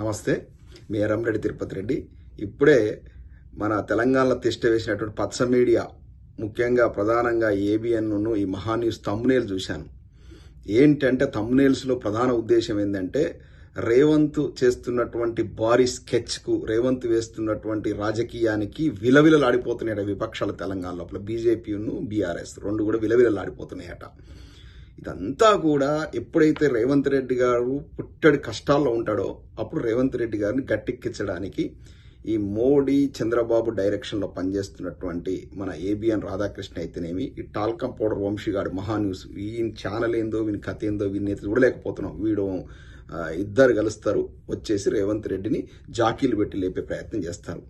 నమస్తే. మీ ఎర్రంరెడ్డి తిరుపతి రెడ్డి. ఇప్పుడే మన తెలంగాణలో తిష్ట వేసినటువంటి పచ్చ మీడియా, ముఖ్యంగా ప్రధానంగా ఏబిఎన్ ఈ మహాన్యూస్ థంబ్నెయిల్ చూశాను. ఏంటంటే థంబ్నెయిల్స్లో ప్రధాన ఉద్దేశం ఏంటంటే రేవంత్ చేస్తున్నటువంటి భారీ స్కెచ్కు, రేవంత్ వేస్తున్నటువంటి రాజకీయానికి విలవిలలాడిపోతున్నాయట విపక్షాలు. తెలంగాణ లోపల బీజేపీను బీఆర్ఎస్ రెండు కూడా విలవిలలాడిపోతున్నాయట. ఇదంతా కూడా ఎప్పుడైతే రేవంత్ రెడ్డి గారు పుట్టడి కష్టాల్లో ఉంటాడో అప్పుడు రేవంత్ రెడ్డి గారిని గట్టెక్కించడానికి ఈ మోడీ చంద్రబాబు డైరెక్షన్లో పనిచేస్తున్నటువంటి మన ఏబిఎన్ రాధాకృష్ణ అయితేనేమి, ఈ టాల్కం పౌడర్ వంశీగాడు మహాన్యూస్, ఈయన ఛానల్ ఏందో వీని కథ ఏందో వీడిని చూడలేకపోతున్నాం. వీడు ఇద్దరు కలుస్తారు, వచ్చేసి రేవంత్ రెడ్డిని జాకీలు పెట్టి లేపే ప్రయత్నం చేస్తారు.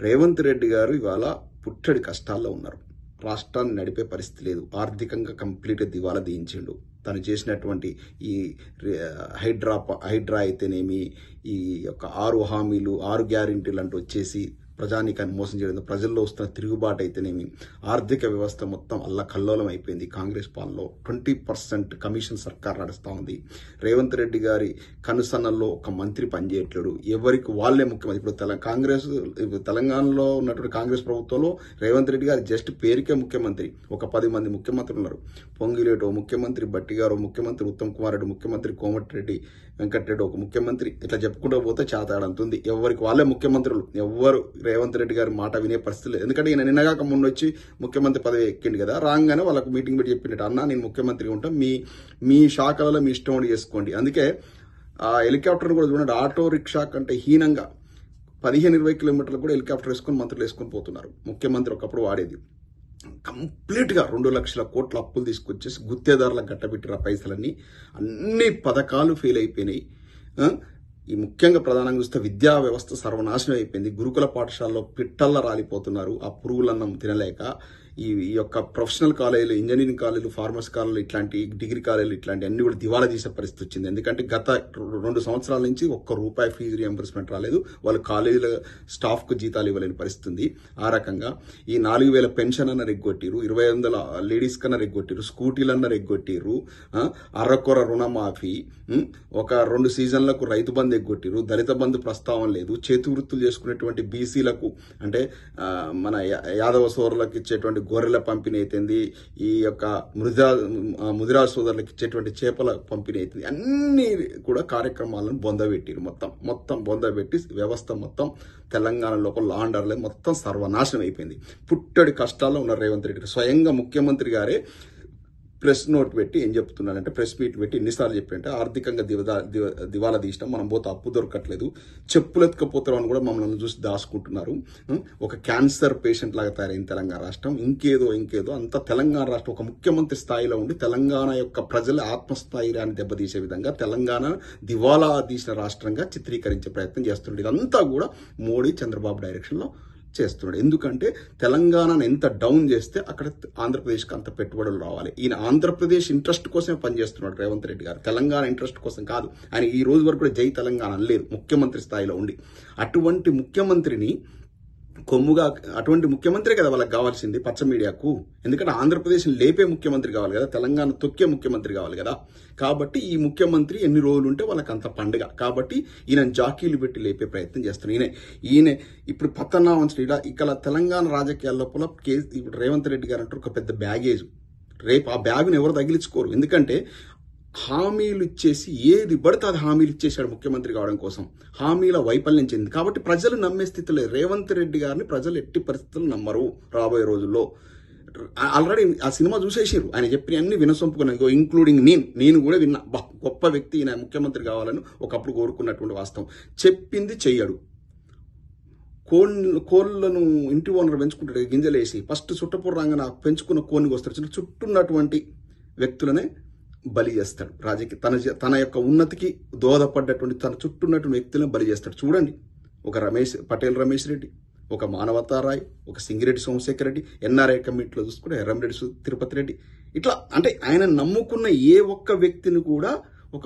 రేవంత్ రెడ్డి గారు ఇవాళ పుట్టడి కష్టాల్లో ఉన్నారు. రాష్ట్రాన్ని నడిపే పరిస్థితి లేదు. ఆర్థికంగా కంప్లీట్గా దివాలా తీయించిండు. తను చేసినటువంటి ఈ హైడ్రా అయితేనేమి, ఈ యొక్క 6 హామీలు 6 గ్యారెంటీలు అంటూ వచ్చేసి ప్రజానీకాన్ని మోసం చేయడం, ప్రజల్లో వస్తున్న తిరుగుబాటు అయితేనేమి, ఆర్థిక వ్యవస్థ మొత్తం అల్లకల్లోలం అయిపోయింది. కాంగ్రెస్ పాలనలో 20% కమిషన్ సర్కార్ నడుస్తూ ఉంది. రేవంత్ రెడ్డి గారి కనుసన్నల్లో ఒక మంత్రి పనిచేయట్లేడు. ఎవరికి వాళ్ళే ముఖ్యమంత్రి. ఇప్పుడు తెలంగాణలో ఉన్నటువంటి కాంగ్రెస్ ప్రభుత్వంలో రేవంత్ రెడ్డి గారు జస్ట్ పేరుకే ముఖ్యమంత్రి. ఒక 10 మంది ముఖ్యమంత్రులు ఉన్నారు. పొంగిలేటో ముఖ్యమంత్రి, బట్టి గారు ముఖ్యమంత్రి, ఉత్తమ్ కుమార్ రెడ్డి ముఖ్యమంత్రి, కోమటిరెడ్డి వెంకటరెడ్డి ఒక ముఖ్యమంత్రి. ఇట్లా చెప్పుకుంటూ పోతే చాతాడంతుంది. ఎవరికి వాళ్ళే ముఖ్యమంత్రులు. ఎవరు రేవంత్ రెడ్డి గారి మాట వినే పరిస్థితి లేదు. ఎందుకంటే ఈయన నిన్నగాక ముందు వచ్చి ముఖ్యమంత్రి పదవి ఎక్కిండు కదా, రాగానే వాళ్ళకు మీటింగ్ పెట్టి చెప్పినట్టు, అన్న నేను ముఖ్యమంత్రిగా ఉంటాం, మీ శాఖలలో మీ ఇష్టం చేసుకోండి. అందుకే ఆ హెలికాప్టర్ కూడా చూడండి, ఆటో రిక్షా కంటే హీనంగా 15-20 కిలోమీటర్లు కూడా హెలికాప్టర్ వేసుకొని మంత్రులు వేసుకొని పోతున్నారు. ముఖ్యమంత్రి ఒకప్పుడు వాడేది. కంప్లీట్గా 2 లక్షల కోట్ల అప్పులు తీసుకొచ్చేసి గుత్తేదారులకు గట్టబెట్టిన పైసలన్నీ, అన్ని పథకాలు ఫెయిల్ అయిపోయినాయి. ఈ ముఖ్యంగా ప్రధానంగా చూస్తే విద్యా వ్యవస్థ సర్వనాశనం అయిపోయింది. గురుకుల పాఠశాలలో పిట్టల్లా రాలిపోతున్నారు ఆ పురుగులన్నం తినలేక. ఈ యొక్క ప్రొఫెషనల్ కాలేజీలు, ఇంజనీరింగ్ కాలేజీలు, ఫార్మసీ కాలేజీలు, ఇట్లాంటి డిగ్రీ కాలేజీలు ఇట్లాంటి అన్ని కూడా దివాలా తీసే పరిస్థితి వచ్చింది. ఎందుకంటే గత 2 సంవత్సరాల నుంచి ₹1 ఫీజు రియంబర్స్మెంట్ రాలేదు. వాళ్ళు కాలేజీల స్టాఫ్కు జీతాలు ఇవ్వలేని పరిస్థితి ఉంది. ఆ రకంగా ఈ 4,000 పెన్షన్ అన్న రెగ్గొట్టిరు, 2,500 లేడీస్ కన్నా రెగ్గొట్టిరు, స్కూటీలన్న రెగ్గొట్టిరు, అర్రకొర రుణమాఫీ, ఒక 2 సీజన్లకు రైతు బంధు ఎగ్గొట్టిరు, దళిత బంధు ప్రస్తావన లేదు. చేతి వృత్తులు చేసుకునేటువంటి బీసీలకు అంటే మన యాదవ సోదరులకు ఇచ్చేటువంటి గొర్రెల పంపిణీ అయితుంది, ఈ యొక్క ముదిరాజు సోదరులకు ఇచ్చేటువంటి చేపల పంపిణీ అవుతుంది. అన్ని కూడా కార్యక్రమాలను బొందబెట్టిరు. మొత్తం బొందబెట్టి వ్యవస్థ మొత్తం తెలంగాణ లోపల లా అండ్ ఆర్డర్ మొత్తం సర్వనాశనం అయిపోయింది. పుట్టడి కష్టాల్లో ఉన్న రేవంత్ రెడ్డి స్వయంగా ముఖ్యమంత్రి గారే ప్రెస్ నోట్ పెట్టి ఏం చెప్తున్నారంటే, ప్రెస్ మీట్ పెట్టి ఎన్నిసార్లు చెప్పారంటే, ఆర్థికంగా దివాలా తీసినాం, మనం పోతే అప్పు దొరకట్లేదు, చెప్పులు ఎత్తుకపోతారు అని కూడా మమ్మల్ని చూసి దాచుకుంటున్నారు. ఒక క్యాన్సర్ పేషెంట్ లాగా తయారైంది తెలంగాణ రాష్ట్రం. ఇంకేదో అంత తెలంగాణ రాష్ట్రం ఒక ముఖ్యమంత్రి స్థాయిలో ఉండి తెలంగాణ యొక్క ప్రజల ఆత్మస్థైర్యాన్ని దెబ్బతీసే విధంగా తెలంగాణ దివాలా తీసిన రాష్ట్రంగా చిత్రీకరించే ప్రయత్నం చేస్తున్నాడు. ఇదంతా కూడా మోడీ చంద్రబాబు డైరెక్షన్లో చేస్తున్నాడు. ఎందుకంటే తెలంగాణను ఎంత డౌన్ చేస్తే అక్కడ ఆంధ్రప్రదేశ్కి అంత పెట్టుబడులు రావాలి. ఈయన ఆంధ్రప్రదేశ్ ఇంట్రెస్ట్ కోసమే పనిచేస్తున్నాడు రేవంత్ రెడ్డి గారు, తెలంగాణ ఇంట్రెస్ట్ కోసం కాదు. ఆయన ఈ రోజు వరకు కూడా జై తెలంగాణ లేదు ముఖ్యమంత్రి స్థాయిలో ఉండి. అటువంటి ముఖ్యమంత్రిని అటువంటి ముఖ్యమంత్రి కదా వాళ్ళకి కావాల్సింది పచ్చ మీడియాకు. ఎందుకంటే ఆంధ్రప్రదేశ్ లేపే ముఖ్యమంత్రి కావాలి కదా, తెలంగాణ తొక్కే ముఖ్యమంత్రి కావాలి కదా. కాబట్టి ఈ ముఖ్యమంత్రి ఎన్ని రోజులు ఉంటే వాళ్ళకి అంత పండుగ. కాబట్టి ఈయన జాకీలు పెట్టి లేపే ప్రయత్నం చేస్తున్నారు. ఈయన ఇప్పుడు పతనావంశ ఇక్కడ తెలంగాణ రాజకీయాల లోపల ఇప్పుడు రేవంత్ రెడ్డి గారు అంటారు ఒక పెద్ద బ్యాగేజ్. రేపు ఆ బ్యాగును ఎవరు తగిలించుకోరు. ఎందుకంటే హామీలు ఇచ్చేసి ఏది పడితే అది హామీలు ఇచ్చేశాడు ముఖ్యమంత్రి కావడం కోసం. హామీల వైఫల్యం చెందింది. కాబట్టి ప్రజలు నమ్మే స్థితిలో రేవంత్ రెడ్డి గారిని ప్రజలు ఎట్టి పరిస్థితులు నమ్మరు రాబోయే రోజుల్లో. ఆల్రెడీ ఆ సినిమా చూసేసారు. ఆయన చెప్పిన అన్ని వినసొంపుకున్నాను, ఇంక్లూడింగ్ నేను కూడా విన్నా. గొప్ప వ్యక్తి ఈయన ముఖ్యమంత్రి కావాలని ఒకప్పుడు కోరుకున్నటువంటి వాస్తవం. చెప్పింది చెయ్యడు. కోళ్లను ఇంటి ఓనర్ పెంచుకుంటాడు గింజలేసి, ఫస్ట్ చుట్టపురంగా పెంచుకున్న కోడిని వస్తాడు, చుట్టూన్నటువంటి వ్యక్తులనే బలి చేస్తాడు. రాజకీయ తన యొక్క ఉన్నతికి దోహదపడ్డటువంటి తన చుట్టూ ఉన్నటువంటి వ్యక్తులను బలి చేస్తాడు. చూడండి, ఒక పటేల్ రమేష్ రెడ్డి, ఒక మానవతారాయ్, ఒక సింగిరెడ్డి సోమశేఖర్ రెడ్డి, ఎన్ఆర్ఐ కమిటీలో చూసుకుంటే ఎర్రంరెడ్డి తిరుపతి రెడ్డి, ఇట్లా అంటే ఆయన నమ్ముకున్న ఏ ఒక్క వ్యక్తిని కూడా ఒక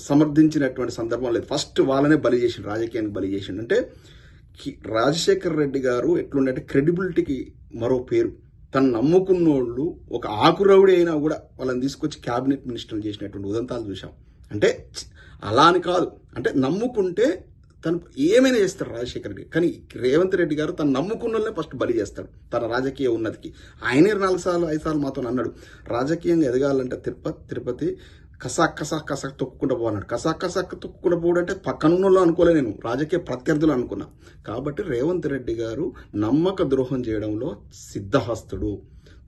సమర్థించినటువంటి సందర్భం లేదు. ఫస్ట్ వాళ్ళనే బలి చేసిండు, రాజకీయానికి బలి చేసిండు. అంటే రాజశేఖర్ రెడ్డి గారు ఎట్లుండే క్రెడిబిలిటీకి మరో పేరు. తను నమ్ముకున్నోళ్ళు ఒక ఆకురవుడి అయినా కూడా వాళ్ళని తీసుకొచ్చి క్యాబినెట్ మినిస్టర్లు చేసినటువంటి ఉదంతాలు చూసాం. అంటే అలా అని కాదు, అంటే నమ్ముకుంటే తను ఏమైనా చేస్తాడు రాజశేఖర రెడ్డి. కానీ రేవంత్ రెడ్డి గారు తను నమ్ముకున్నోళ్ళనే ఫస్ట్ బలి చేస్తాడు తన రాజకీయ ఉన్నతికి. ఆయనే 4 సార్లు 5 సార్లు మాతో అన్నాడు, రాజకీయంగా ఎదగాలంటే తిరుపతి కసాక్ తొక్కుకుండా పోన్నాడు. కసాక్ తొక్కుకుండా పోవడం అంటే పక్కనున్నోళ్ళు అనుకోలే, నేను రాజకీయ ప్రత్యర్థులు అనుకున్నా. కాబట్టి రేవంత్ రెడ్డి గారు నమ్మక ద్రోహం చేయడంలో సిద్ధహస్తుడు.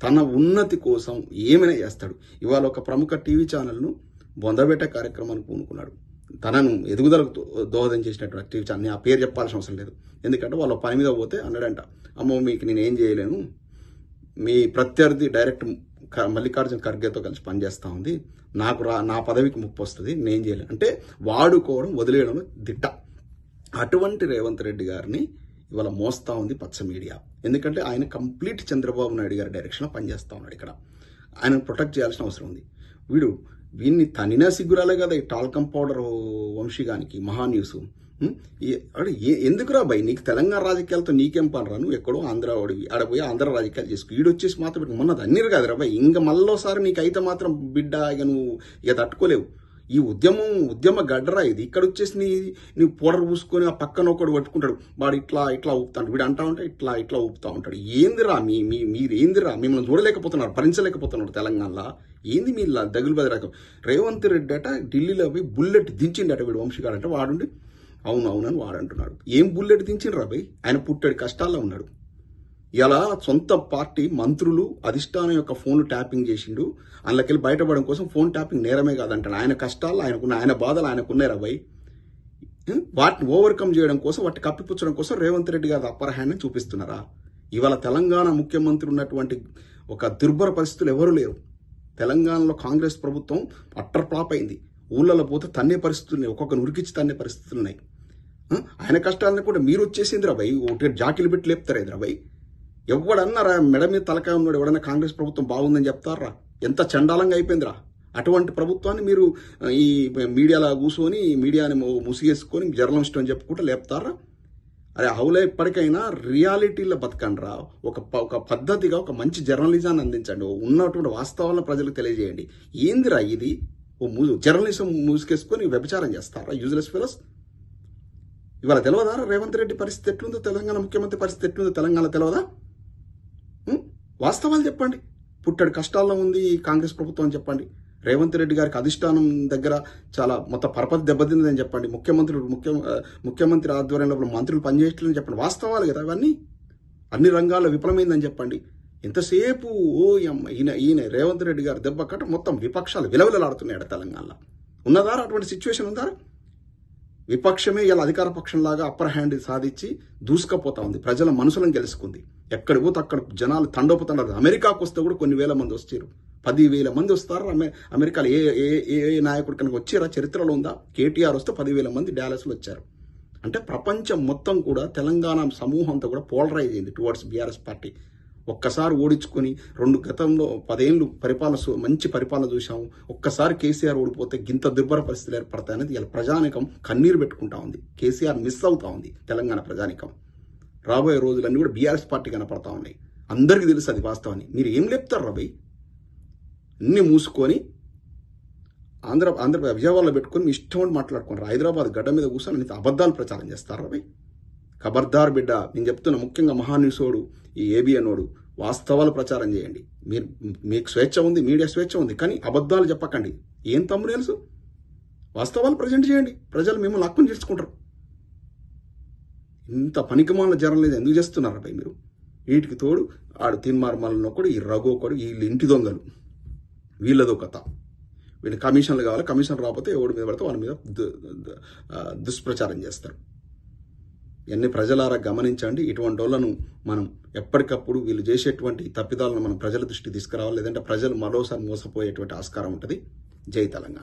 తన ఉన్నతి కోసం ఏమైనా చేస్తాడు. ఇవాళ ఒక ప్రముఖ టీవీ ఛానల్ను బొందబెట్టే కార్యక్రమాన్ని పూనుకున్నాడు. తనను ఎదుగుదలకు దోహదం చేసినటువంటి టీవీ ఛానల్, ఆ పేరు చెప్పాల్సిన అవసరం లేదు. ఎందుకంటే వాళ్ళ పని మీద పోతే అన్నాడంట, అమ్మో మీకు నేనేం చేయలేను, మీ ప్రత్యర్థి డైరెక్ట్ మల్లికార్జున ఖర్గేతో కలిసి పనిచేస్తూ ఉంది, నా పదవికి ముప్పు వస్తుంది, నేనేం చేయలేను అంటే వాడుకోవడం వదిలేయడం దిట్ట. అటువంటి రేవంత్ రెడ్డి గారిని ఇవాళ మోస్తా ఉంది పచ్చ మీడియా. ఎందుకంటే ఆయన కంప్లీట్ చంద్రబాబు నాయుడు గారి డైరెక్షన్లో పనిచేస్తూ ఉన్నాడు. ఇక్కడ ఆయన ప్రొటెక్ట్ చేయాల్సిన అవసరం ఉంది. వీడిని తనినా సిగ్గురాలే కదా ఈ టాల్కమ్ పౌడర్ వంశీగానికి మహాన్యూస్. ఎందుకురా భయ్, నీకు తెలంగాణ రాజకీయాలతో నీకేం పని రా, నువ్వు ఎక్కడో ఆంధ్ర వాడివి, ఆడపోయి ఆంధ్ర రాజకీయాలు చేసుకో, ఈడొచ్చేసి మాత్రం మొన్నది అన్నిరు కాదురా భయ్, ఇంకా మళ్ళోసారి నీకైతే మాత్రం బిడ్డ ఇక నువ్వు తట్టుకోలేవు. ఈ ఉద్యమ గడ్డరా ఇది. ఇక్కడ వచ్చేసి నువ్వు పౌడర్ పూసుకొని ఆ పక్కన ఒకడు పట్టుకుంటాడు, వాడు ఇట్లా ఊపుతాడు, వీడు అంటా ఉంటే ఇట్లా ఊపుతా ఉంటాడు. ఏందిరా మీరు ఏందిరా, మిమ్మల్ని చూడలేకపోతున్నారు, భరించలేకపోతున్నారు తెలంగాణలో. ఏంది మీ దగులు బెదరకం. రేవంత్ రెడ్డి అట ఢిల్లీలో పోయి బుల్లెట్ దించిండట వీడు వంశీగాడంట. వాడుండి అవునవునని వాడంటున్నాడు. ఏం బుల్లెట్ దించిండ్రా భయ్, ఆయన పుట్టాడు కష్టాల్లో ఉన్నాడు. ఇలా సొంత పార్టీ మంత్రులు అధిష్టానం యొక్క ఫోన్లు ట్యాపింగ్ చేసిండు, అందులోకెళ్ళి బయటపడడం కోసం ఫోన్ ట్యాపింగ్ నేరమే కాదంటాడు. ఆయన కష్టాలు ఆయన బాధలు ఆయనకున్నాయి రాబాయ్. వాటిని ఓవర్కమ్ చేయడం కోసం, వాటిని కప్పిపుచ్చడం కోసం రేవంత్ రెడ్డి గారు అప్పర్ హ్యాండ్ అని చూపిస్తున్నారా? ఇవాళ తెలంగాణ ముఖ్యమంత్రి ఉన్నటువంటి ఒక దుర్భర పరిస్థితులు ఎవరు లేరు. తెలంగాణలో కాంగ్రెస్ ప్రభుత్వం అట్టర్ ఫ్లాప్ అయింది. ఊళ్ళలో పోతే తన్నే పరిస్థితులు, ఒక్కొక్కరు ఉరికిచ్చి తన్నే పరిస్థితులు ఉన్నాయి. ఆయన కష్టాలను కూడా మీరు వచ్చేసింది రాబాయ్, ఒకటి జాకిలు పెట్టి లేపుతారు రాబాయ్. ఎవడన్నారా మెడ మీద తలకాయ ఉన్నాడు ఎవడన్నా కాంగ్రెస్ ప్రభుత్వం బాగుందని చెప్తారా? ఎంత చండాలంగా అయిపోయిందిరా. అటువంటి ప్రభుత్వాన్ని మీరు ఈ మీడియాలో కూర్చొని మీడియాని ముసిగేసుకొని జర్నలిస్ట్ అని చెప్పుకుంటూ లేపుతారా? అరే హౌలే, ఇప్పటికైనా రియాలిటీలో బతకండిరా. ఒక పద్ధతిగా ఒక మంచి జర్నలిజాన్ని అందించండి, ఉన్నటువంటి వాస్తవాలను ప్రజలకు తెలియజేయండి. ఏందిరా ఇది? జర్నలిజం ముసుకేసుకొని వ్యభిచారం చేస్తారా యూజ్లెస్ ఫెలోస్? ఇవాళ తెలియదా రేవంత్ రెడ్డి పరిస్థితి ఎట్లుందో, తెలంగాణ ముఖ్యమంత్రి పరిస్థితి ఎట్లుందో తెలంగాణ తెలియదా? వాస్తవాలు చెప్పండి. పుట్టడి కష్టాల్లో ఉంది కాంగ్రెస్ ప్రభుత్వం అని చెప్పండి. రేవంత్ రెడ్డి గారికి అధిష్టానం దగ్గర చాలా మొత్తం పరపతి దెబ్బతిందని చెప్పండి. ముఖ్యమంత్రి ఆధ్వర్యంలో మంత్రులు పనిచేయట్లేదని చెప్పండి. వాస్తవాలు కదా అవన్నీ. అన్ని రంగాల్లో విఫలమైందని చెప్పండి. ఎంతసేపు ఈయన రేవంత్ రెడ్డి గారు దెబ్బ కట్ట మొత్తం విపక్షాలు విలవిలలాడుతున్నాడు తెలంగాణలో. ఉన్నదారా అటువంటి సిచ్యువేషన్ ఉందారా? విపక్షమే ఇలా అధికార పక్షంలాగా అప్పర్ హ్యాండ్ సాధించి దూసుకపోతా ఉంది, ప్రజల మనసులను గెలుచుకుంది. ఎక్కడ పోతే అక్కడ జనాలు తండోపుతండారు. అమెరికాకు వస్తే కూడా కొన్ని వేల మంది వచ్చారు, 10,000 మంది వస్తారు. అమెరికాలో ఏ నాయకుడు కనుక వచ్చారా చరిత్రలో ఉందా? కేటీఆర్ వస్తే 10,000 మంది డాలస్లో వచ్చారు. అంటే ప్రపంచం మొత్తం కూడా తెలంగాణ సమూహం అంతా కూడా పోలరైజ్ అయింది టువర్డ్స్ బీఆర్ఎస్ పార్టీ. ఒక్కసారి ఓడించుకొని గతంలో 10 ఏళ్ళు మంచి పరిపాలన చూసాము. ఒక్కసారి కేసీఆర్ ఓడిపోతే గింత దుర్భర పరిస్థితులు ఏర్పడతాయనేది ఇలా ప్రజానికం కన్నీరు పెట్టుకుంటా ఉంది. కేసీఆర్ మిస్ అవుతా ఉంది తెలంగాణ ప్రజానికం. రాబోయే రోజులన్నీ కూడా బీఆర్ఎస్ పార్టీ కనపడతా ఉన్నాయి. అందరికీ తెలుసు అది వాస్తవాన్ని. మీరు ఏం లేపుతారు రాబోయ్? అన్ని మూసుకొని ఆంధ్ర విజయవాడలో పెట్టుకొని మీ ఇష్టం మాట్లాడుకున్నారు. హైదరాబాద్ గడ్డ మీద కూర్చొని అబద్ధాలు ప్రచారం చేస్తారు రాబోయ్. ఖబర్దార్ బిడ్డ, నేను చెప్తున్నా, ముఖ్యంగా మహాన్యూసోడు ఈ ఏబిఎనోడు వాస్తవాలు ప్రచారం చేయండి. మీకు స్వేచ్ఛ ఉంది, మీడియా స్వేచ్ఛ ఉంది, కానీ అబద్ధాలు చెప్పకండి. ఏం తమ్ముడు తెలుసు? వాస్తవాలు ప్రజెంట్ చేయండి, ప్రజలు మిమ్మల్ని హక్కుని చేసుకుంటారు. ఇంత పనికిమాల జర్నలిజం ఎందుకు చేస్తున్నారు అబ్బాయి మీరు? వీటికి తోడు ఆడు తిన్మార్మలను ఒకడు, ఈ రఘు ఒకడు, వీళ్ళు ఇంటి దొంగలు, వీళ్ళదో కథ. వీళ్ళు కమిషన్లు కావాలి, కమిషన్ రాకపోతే ఎవడి మీద పడితే వాళ్ళ మీద దుష్ప్రచారం చేస్తారు. ఇవన్నీ ప్రజలారా గమనించండి. ఇటువంటి వాళ్ళను మనం ఎప్పటికప్పుడు వీళ్ళు చేసేటువంటి తప్పిదాలను మనం ప్రజల దృష్టికి తీసుకురావాలి. లేదంటే ప్రజలు మరోసారి మోసపోయేటువంటి ఆస్కారం ఉంటుంది. జై తెలంగాణ.